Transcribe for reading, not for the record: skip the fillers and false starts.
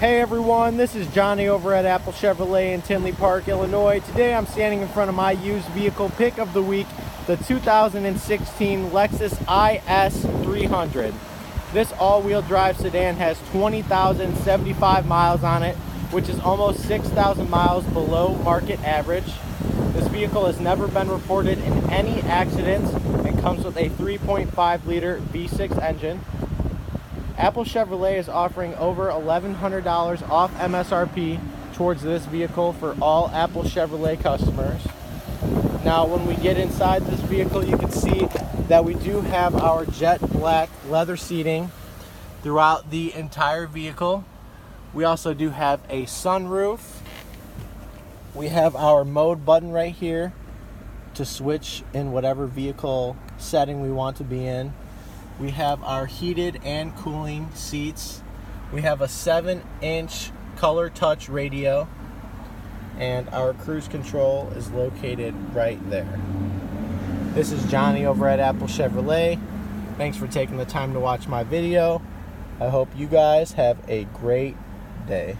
Hey everyone, this is Johnny over at Apple Chevrolet in Tinley Park, Illinois. Today I'm standing in front of my used vehicle pick of the week, the 2016 Lexus IS 300. This all-wheel drive sedan has 20,075 miles on it, which is almost 6,000 miles below market average. This vehicle has never been reported in any accidents and comes with a 3.5 liter V6 engine. Apple Chevrolet is offering over $1,100 off MSRP towards this vehicle for all Apple Chevrolet customers. Now, when we get inside this vehicle, you can see that we do have our jet black leather seating throughout the entire vehicle. We also do have a sunroof. We have our mode button right here to switch in whatever vehicle setting we want to be in. We have our heated and cooling seats. We have a 7-inch color touch radio, and our cruise control is located right there. This is Johnny over at Apple Chevrolet. Thanks for taking the time to watch my video. I hope you guys have a great day.